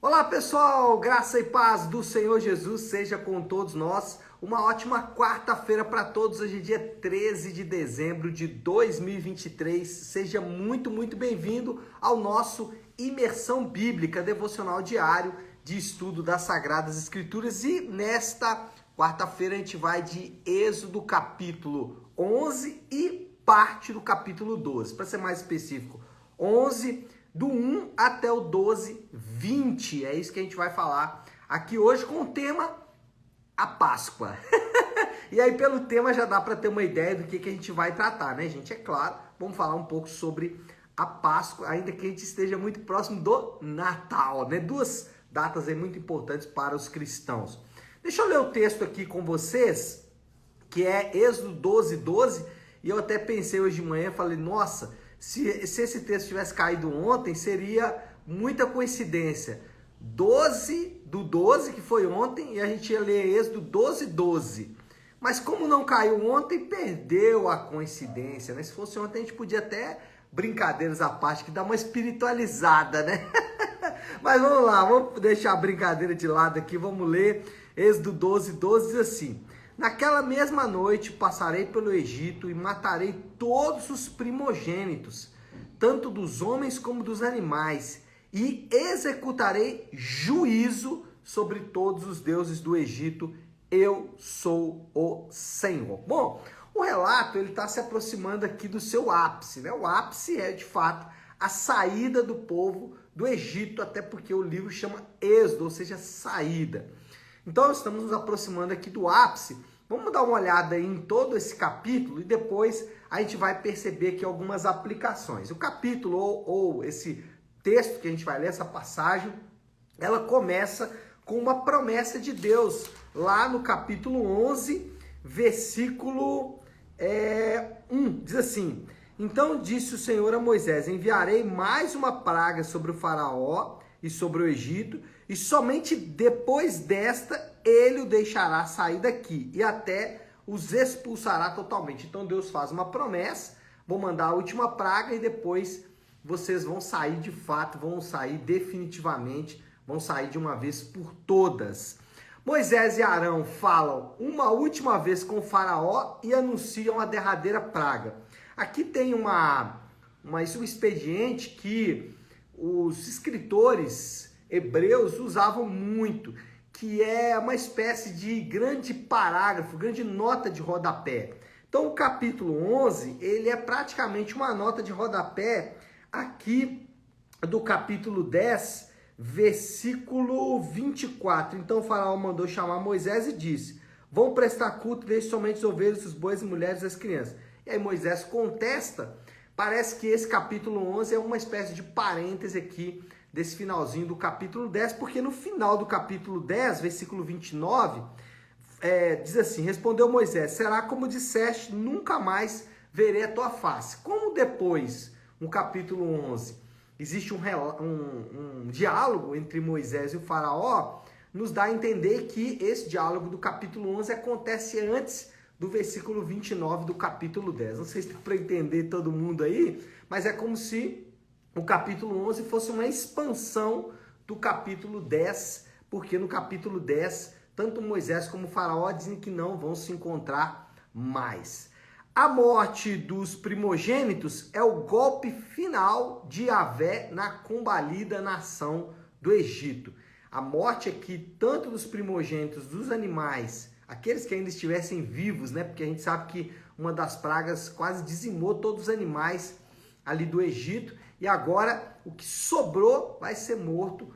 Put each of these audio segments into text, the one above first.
Olá pessoal, graça e paz do Senhor Jesus seja com todos nós. Uma ótima quarta-feira para todos. Hoje é dia 13 de dezembro de 2023. Seja muito bem-vindo ao nosso Imersão Bíblica Devocional Diário de Estudo das Sagradas Escrituras. E nesta quarta-feira a gente vai de Êxodo capítulo 11 e parte do capítulo 12. Para ser mais específico, 11 do 1 até o 12, 20. É isso que a gente vai falar aqui hoje com o tema a Páscoa. E aí pelo tema já dá para ter uma ideia do que a gente vai tratar, né, gente? É claro, vamos falar um pouco sobre a Páscoa, ainda que a gente esteja muito próximo do Natal, né? Duas datas aí muito importantes para os cristãos. Deixa eu ler o texto aqui com vocês, que é Êxodo 12, 12. E eu até pensei hoje de manhã, falei, nossa, se esse texto tivesse caído ontem, seria muita coincidência. 12 do 12, que foi ontem, e a gente ia ler Êxodo 12, 12. Mas como não caiu ontem, perdeu a coincidência, né? Se fosse ontem, a gente podia até, brincadeiras à parte, que dá uma espiritualizada, né? Mas vamos lá, vamos deixar a brincadeira de lado aqui, vamos ler Êxodo 12, 12, diz assim: naquela mesma noite passarei pelo Egito e matarei todos os primogênitos, tanto dos homens como dos animais, e executarei juízo sobre todos os deuses do Egito. Eu sou o Senhor. Bom, o relato ele está se aproximando aqui do seu ápice, né? O ápice é de fato a saída do povo do Egito, até porque o livro chama Êxodo, ou seja, saída. Então estamos nos aproximando aqui do ápice. Vamos dar uma olhada aí em todo esse capítulo e depois a gente vai perceber aqui algumas aplicações. O capítulo ou esse texto que a gente vai ler, essa passagem, ela começa com uma promessa de Deus. Lá no capítulo 11, versículo 1, diz assim: então disse o Senhor a Moisés, enviarei mais uma praga sobre o faraó e sobre o Egito, e somente depois desta ele o deixará sair daqui e até os expulsará totalmente. Então Deus faz uma promessa, vou mandar a última praga e depois vocês vão sair de fato, vão sair definitivamente, vão sair de uma vez por todas. Moisés e Arão falam uma última vez com o faraó e anunciam a derradeira praga. Aqui tem um expediente que os escritores hebreus usavam muito, que é uma espécie de grande parágrafo, grande nota de rodapé. Então o capítulo 11, ele é praticamente uma nota de rodapé aqui do capítulo 10, versículo 24. Então o faraó mandou chamar Moisés e disse: vão prestar culto, deixe somente os ovelhos, os bois, as mulheres e as crianças. E aí Moisés contesta. Parece que esse capítulo 11 é uma espécie de parêntese aqui desse finalzinho do capítulo 10, porque no final do capítulo 10, versículo 29, diz assim: respondeu Moisés, será como disseste, nunca mais verei a tua face. Como depois, no capítulo 11, existe um diálogo entre Moisés e o faraó, nos dá a entender que esse diálogo do capítulo 11 acontece antes do versículo 29 do capítulo 10. Não sei se dá para entender todo mundo aí, mas é como se o capítulo 11 fosse uma expansão do capítulo 10, porque no capítulo 10, tanto Moisés como o faraó dizem que não vão se encontrar mais. A morte dos primogênitos é o golpe final de Yahvé na combalida nação do Egito. A morte aqui, tanto dos primogênitos, dos animais, aqueles que ainda estivessem vivos, né? Porque a gente sabe que uma das pragas quase dizimou todos os animais ali do Egito. E agora o que sobrou vai ser morto,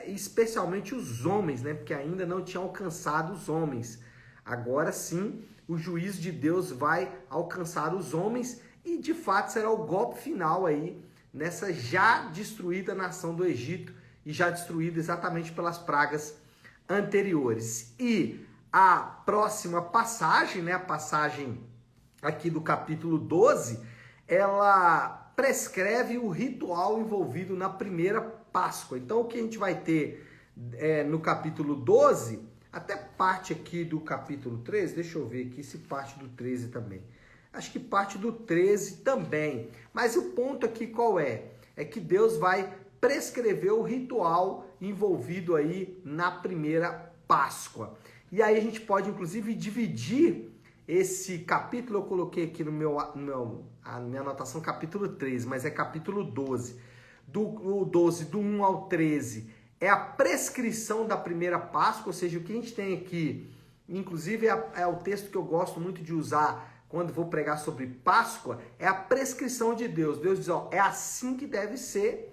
especialmente os homens, né? Porque ainda não tinham alcançado os homens. Agora sim, o juízo de Deus vai alcançar os homens e de fato será o golpe final aí nessa já destruída nação do Egito e já destruída exatamente pelas pragas anteriores. E a próxima passagem, né, a passagem aqui do capítulo 12, ela prescreve o ritual envolvido na primeira Páscoa. Então, o que a gente vai ter no capítulo 12, até parte aqui do capítulo 13, deixa eu ver aqui se parte do 13 também. Acho que parte do 13 também. Mas o ponto aqui qual é? É que Deus vai prescreveu o ritual envolvido aí na primeira Páscoa. E aí a gente pode inclusive dividir esse capítulo, eu coloquei aqui na minha anotação capítulo 13, mas é capítulo 12. Do 12, do 1 ao 13, é a prescrição da primeira Páscoa, ou seja, o que a gente tem aqui, inclusive é o texto que eu gosto muito de usar quando vou pregar sobre Páscoa, é a prescrição de Deus. Deus diz, ó, é assim que deve ser.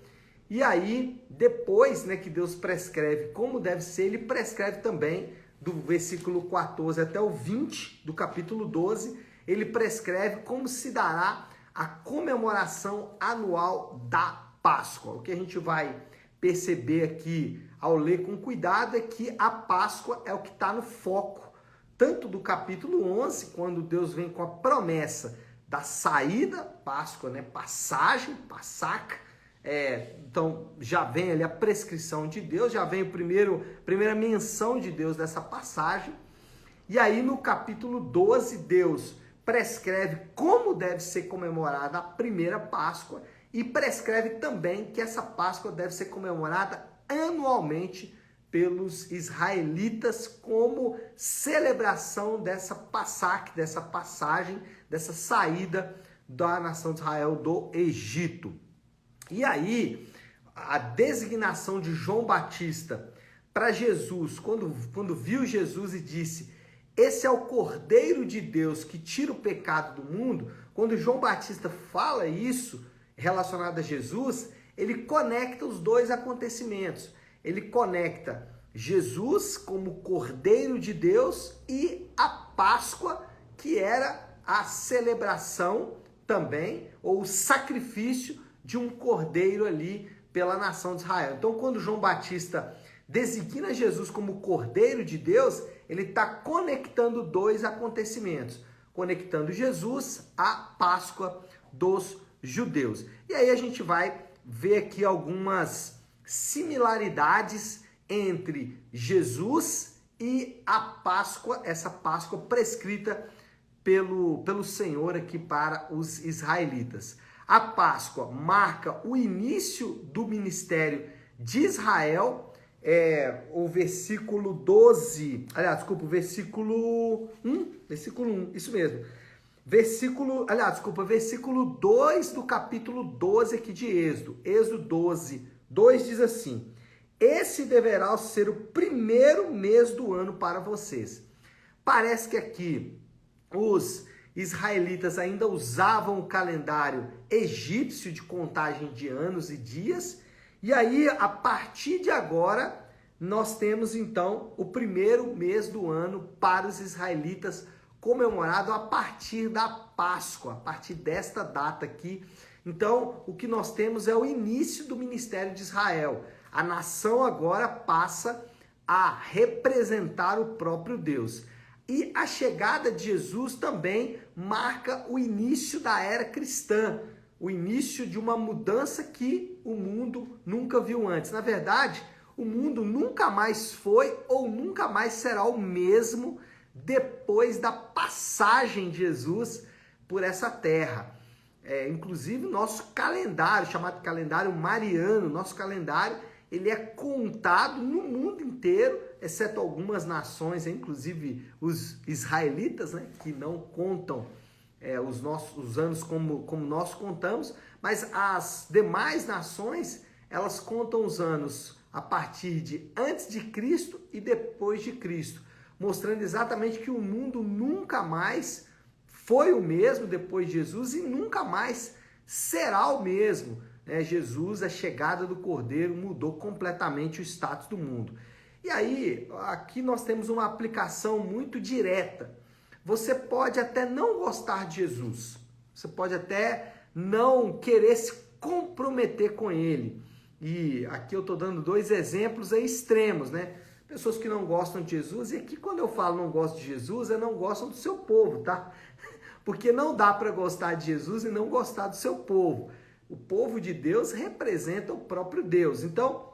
E aí, depois, né, que Deus prescreve como deve ser, ele prescreve também do versículo 14 até o 20 do capítulo 12, ele prescreve como se dará a comemoração anual da Páscoa. O que a gente vai perceber aqui ao ler com cuidado é que a Páscoa é o que está no foco, tanto do capítulo 11, quando Deus vem com a promessa da saída, Páscoa, né, passagem, passaca, então já vem ali a prescrição de Deus, já vem a primeira menção de Deus dessa passagem, e aí no capítulo 12 Deus prescreve como deve ser comemorada a primeira Páscoa e prescreve também que essa Páscoa deve ser comemorada anualmente pelos israelitas como celebração dessa passaque, dessa passagem, dessa saída da nação de Israel do Egito. E aí, a designação de João Batista para Jesus, quando viu Jesus e disse, esse é o Cordeiro de Deus que tira o pecado do mundo, quando João Batista fala isso relacionado a Jesus, ele conecta os dois acontecimentos. Ele conecta Jesus como Cordeiro de Deus e a Páscoa, que era a celebração também, ou o sacrifício de um cordeiro ali pela nação de Israel. Então, quando João Batista designa Jesus como Cordeiro de Deus, ele está conectando dois acontecimentos, conectando Jesus à Páscoa dos judeus. E aí a gente vai ver aqui algumas similaridades entre Jesus e a Páscoa, essa Páscoa prescrita pelo Senhor aqui para os israelitas. A Páscoa marca o início do ministério de Israel, o versículo 12, o versículo 1, isso mesmo. Versículo 2 do capítulo 12 aqui de Êxodo. Êxodo 12, 2 diz assim, esse deverá ser o primeiro mês do ano para vocês. Parece que aqui os israelitas ainda usavam o calendário egípcio de contagem de anos e dias, e aí a partir de agora nós temos então o primeiro mês do ano para os israelitas comemorado a partir da Páscoa, a partir desta data aqui. Então o que nós temos é o início do ministério de Israel. A nação agora passa a representar o próprio Deus. E a chegada de Jesus também marca o início da era cristã, o início de uma mudança que o mundo nunca viu antes. Na verdade, o mundo nunca mais foi ou nunca mais será o mesmo depois da passagem de Jesus por essa terra. Inclusive, nosso calendário, chamado calendário mariano, nosso calendário, ele é contado no mundo inteiro, exceto algumas nações, inclusive os israelitas, né, que não contam os anos como nós contamos, mas as demais nações, elas contam os anos a partir de antes de Cristo e depois de Cristo, mostrando exatamente que o mundo nunca mais foi o mesmo depois de Jesus e nunca mais será o mesmo. Jesus, a chegada do Cordeiro, mudou completamente o status do mundo. E aí, aqui nós temos uma aplicação muito direta. Você pode até não gostar de Jesus, você pode até não querer se comprometer com ele. E aqui eu estou dando dois exemplos extremos, né? Pessoas que não gostam de Jesus, e aqui quando eu falo não gosto de Jesus, não gostam do seu povo, tá? Porque não dá para gostar de Jesus e não gostar do seu povo. O povo de Deus representa o próprio Deus. Então,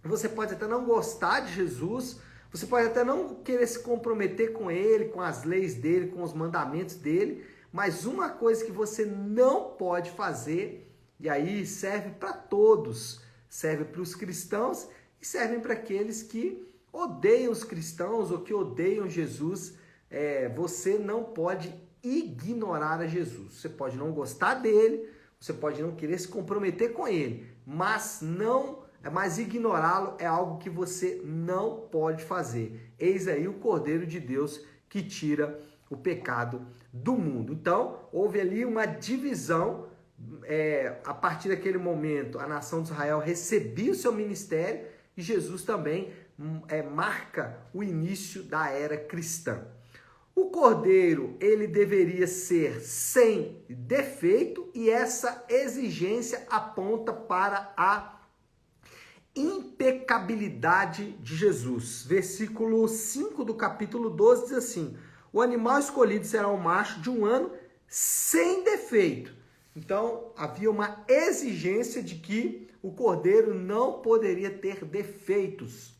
você pode até não gostar de Jesus, você pode até não querer se comprometer com ele, com as leis dele, com os mandamentos dele, mas uma coisa que você não pode fazer, e aí serve para todos, serve para os cristãos e servem para aqueles que odeiam os cristãos ou que odeiam Jesus. Você não pode ignorar a Jesus. Você pode não gostar dele, você pode não querer se comprometer com ele, mas ignorá-lo é algo que você não pode fazer. Eis aí o Cordeiro de Deus que tira o pecado do mundo. Então, houve ali uma divisão. A partir daquele momento, a nação de Israel recebia o seu ministério e Jesus também marca o início da era cristã. O cordeiro, ele deveria ser sem defeito e essa exigência aponta para a impecabilidade de Jesus. Versículo 5 do capítulo 12 diz assim: o animal escolhido será um macho de 1 ano sem defeito. Então, havia uma exigência de que o cordeiro não poderia ter defeitos.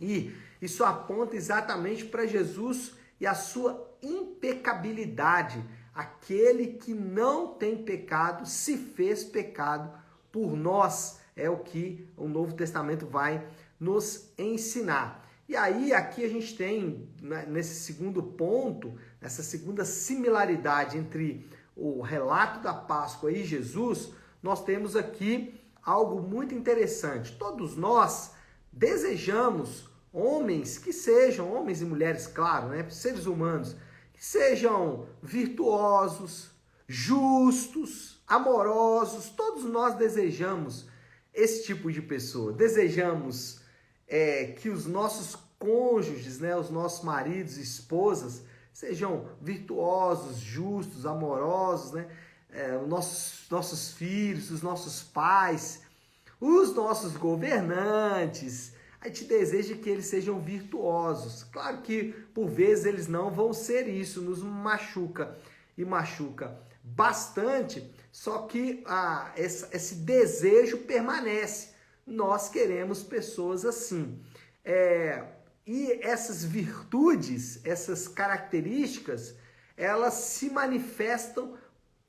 E isso aponta exatamente para Jesus e a sua impecabilidade. Aquele que não tem pecado se fez pecado por nós. É o que o Novo Testamento vai nos ensinar. E aí, aqui a gente tem, nesse segundo ponto, essa segunda similaridade entre o relato da Páscoa e Jesus, nós temos aqui algo muito interessante. Todos nós desejamos homens que sejam, homens e mulheres, claro, né, seres humanos, que sejam virtuosos, justos, amorosos. Todos nós desejamos esse tipo de pessoa. Desejamos que os nossos cônjuges, né, os nossos maridos e esposas, sejam virtuosos, justos, amorosos, né? Os nossos filhos, os nossos pais, os nossos governantes. A gente deseja que eles sejam virtuosos. Claro que, por vezes, eles não vão ser isso, nos machuca e machuca bastante, só que esse desejo permanece. Nós queremos pessoas assim. E essas virtudes, essas características, elas se manifestam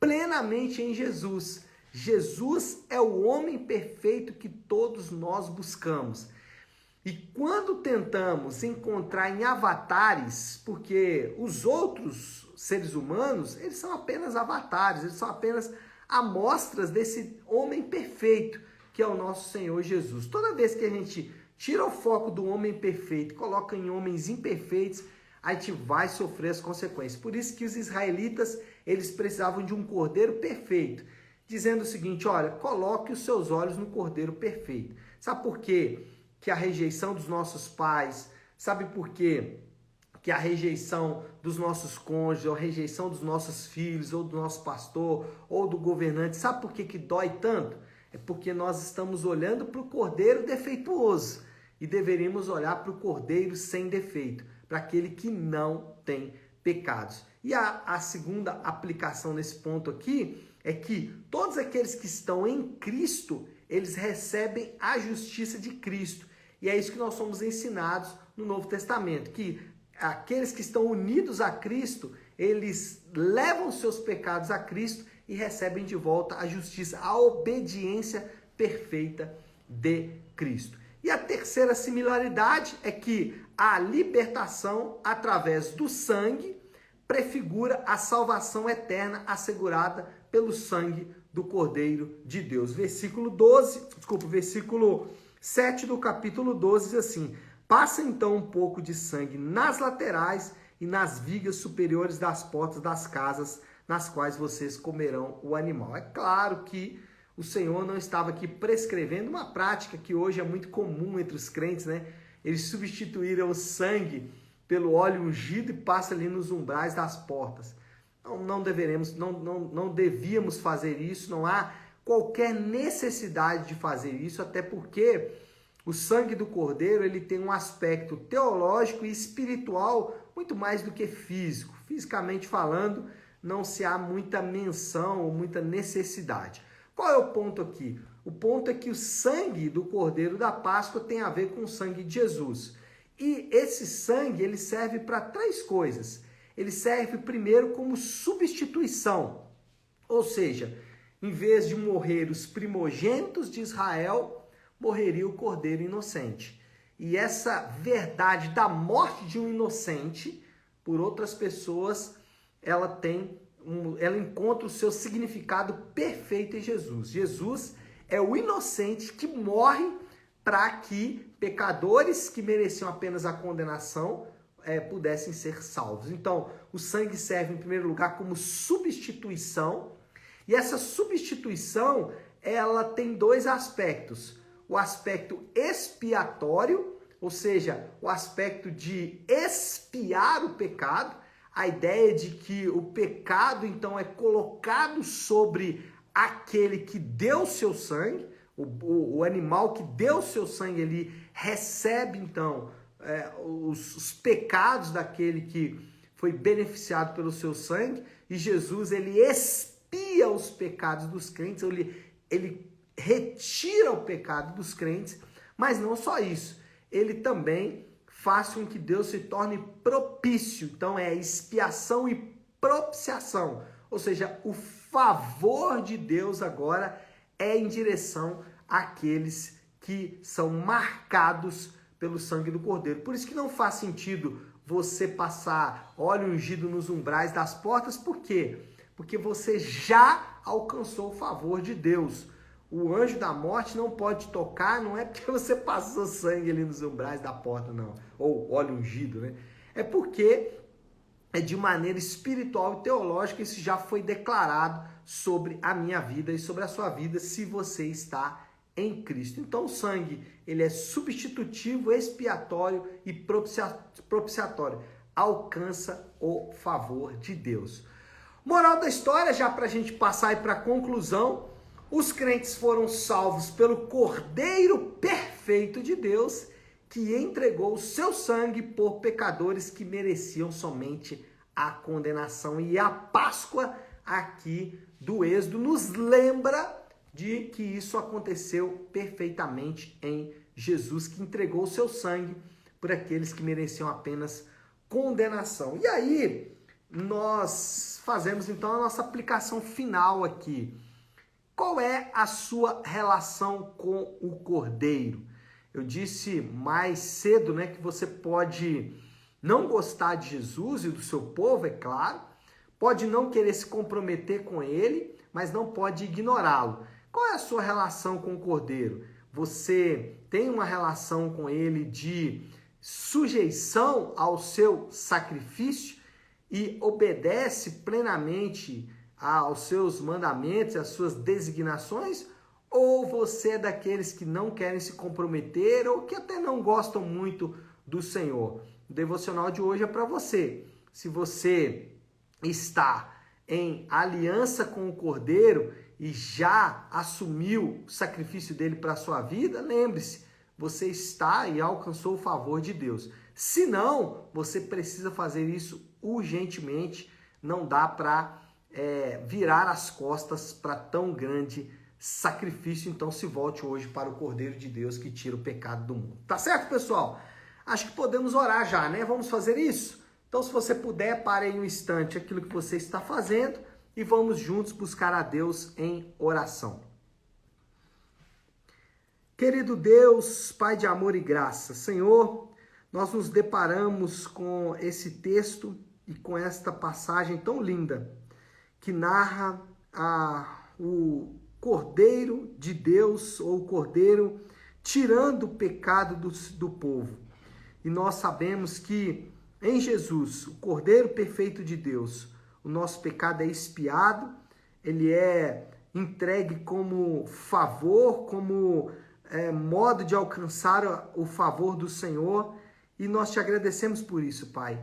plenamente em Jesus. Jesus é o homem perfeito que todos nós buscamos. E quando tentamos encontrar em avatares, porque os outros seres humanos, eles são apenas avatares, eles são apenas amostras desse homem perfeito, que é o nosso Senhor Jesus. Toda vez que a gente tira o foco do homem perfeito, coloca em homens imperfeitos, a gente vai sofrer as consequências. Por isso que os israelitas, eles precisavam de um cordeiro perfeito, dizendo o seguinte: olha, coloque os seus olhos no cordeiro perfeito. Sabe por quê? Que a rejeição dos nossos pais, sabe por quê? Que a rejeição dos nossos cônjuges, ou a rejeição dos nossos filhos, ou do nosso pastor, ou do governante, sabe por que dói tanto? É porque nós estamos olhando para o cordeiro defeituoso e deveríamos olhar para o cordeiro sem defeito, para aquele que não tem pecados. E a segunda aplicação nesse ponto aqui é que todos aqueles que estão em Cristo, eles recebem a justiça de Cristo. E é isso que nós somos ensinados no Novo Testamento, que aqueles que estão unidos a Cristo, eles levam seus pecados a Cristo e recebem de volta a justiça, a obediência perfeita de Cristo. E a terceira similaridade é que a libertação através do sangue prefigura a salvação eterna assegurada pelo sangue do Cordeiro de Deus. Versículo 7 do capítulo 12 diz assim: passa então um pouco de sangue nas laterais e nas vigas superiores das portas das casas nas quais vocês comerão o animal. É claro que o Senhor não estava aqui prescrevendo uma prática que hoje é muito comum entre os crentes, né? Eles substituíram o sangue pelo óleo ungido e passa ali nos umbrais das portas. Não devíamos fazer isso, não há qualquer necessidade de fazer isso, até porque o sangue do Cordeiro, ele tem um aspecto teológico e espiritual muito mais do que físico. Fisicamente falando, não se há muita menção ou muita necessidade. Qual é o ponto aqui? O ponto é que o sangue do Cordeiro da Páscoa tem a ver com o sangue de Jesus. E esse sangue, ele serve para 3 coisas. Ele serve primeiro como substituição. Ou seja, em vez de morrer os primogênitos de Israel, morreria o cordeiro inocente. E essa verdade da morte de um inocente, por outras pessoas, ela encontra o seu significado perfeito em Jesus. Jesus é o inocente que morre para que pecadores que mereciam apenas a condenação pudessem ser salvos. Então, o sangue serve em primeiro lugar como substituição, e essa substituição, ela tem dois aspectos. O aspecto expiatório, ou seja, o aspecto de expiar o pecado, a ideia de que o pecado, então, é colocado sobre aquele que deu seu sangue, o animal que deu seu sangue, ele recebe, então, os pecados daquele que foi beneficiado pelo seu sangue, e Jesus, ele expia os pecados dos crentes, ele retira o pecado dos crentes, mas não só isso, ele também faz com que Deus se torne propício. Então é expiação e propiciação, ou seja, o favor de Deus agora é em direção àqueles que são marcados pelo sangue do Cordeiro. Por isso que não faz sentido você passar óleo ungido nos umbrais das portas. Por quê? Porque você já alcançou o favor de Deus. O anjo da morte não pode tocar, não é porque você passou sangue ali nos umbrais da porta, não. Ou óleo ungido, né? É porque de maneira espiritual e teológica isso já foi declarado sobre a minha vida e sobre a sua vida, se você está em Cristo. Então o sangue, ele é substitutivo, expiatório e propiciatório. Alcança o favor de Deus. Moral da história, já para a gente passar aí para a conclusão, os crentes foram salvos pelo Cordeiro perfeito de Deus, que entregou o seu sangue por pecadores que mereciam somente a condenação. E a Páscoa aqui do Êxodo nos lembra de que isso aconteceu perfeitamente em Jesus, que entregou o seu sangue por aqueles que mereciam apenas condenação. E aí, nós fazemos então a nossa aplicação final aqui. Qual é a sua relação com o Cordeiro? Eu disse mais cedo, né, que você pode não gostar de Jesus e do seu povo, é claro, pode não querer se comprometer com ele, mas não pode ignorá-lo. Qual é a sua relação com o Cordeiro? Você tem uma relação com ele de sujeição ao seu sacrifício e obedece plenamente aos seus mandamentos, às suas designações? Ou você é daqueles que não querem se comprometer ou que até não gostam muito do Senhor? O devocional de hoje é para você. Se você está em aliança com o Cordeiro e já assumiu o sacrifício dele para a sua vida, lembre-se, você está e alcançou o favor de Deus. Se não, você precisa fazer isso urgentemente. Não dá para virar as costas para tão grande sacrifício. Então se volte hoje para o Cordeiro de Deus que tira o pecado do mundo. Tá certo, pessoal? Acho que podemos orar já, né? Vamos fazer isso? Então, se você puder, pare aí um instante aquilo que você está fazendo e vamos juntos buscar a Deus em oração. Querido Deus, Pai de amor e graça, Senhor, nós nos deparamos com esse texto e com esta passagem tão linda que narra o Cordeiro de Deus, ou o Cordeiro tirando o pecado do povo. E nós sabemos que em Jesus, o Cordeiro perfeito de Deus, o nosso pecado é expiado, ele é entregue como favor, como modo de alcançar o favor do Senhor, e nós te agradecemos por isso, Pai.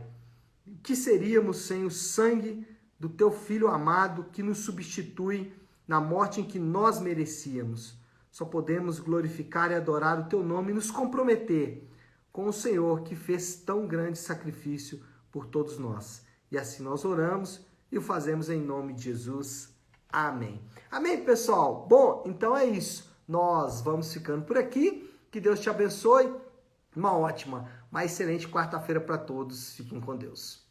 O que seríamos sem o sangue do teu Filho amado que nos substitui na morte em que nós merecíamos? Só podemos glorificar e adorar o teu nome e nos comprometer com o Senhor que fez tão grande sacrifício por todos nós. E assim nós oramos e o fazemos em nome de Jesus. Amém. Amém, pessoal? Bom, então é isso. Nós vamos ficando por aqui. Que Deus te abençoe. Uma ótima, uma excelente quarta-feira para todos. Fiquem com Deus.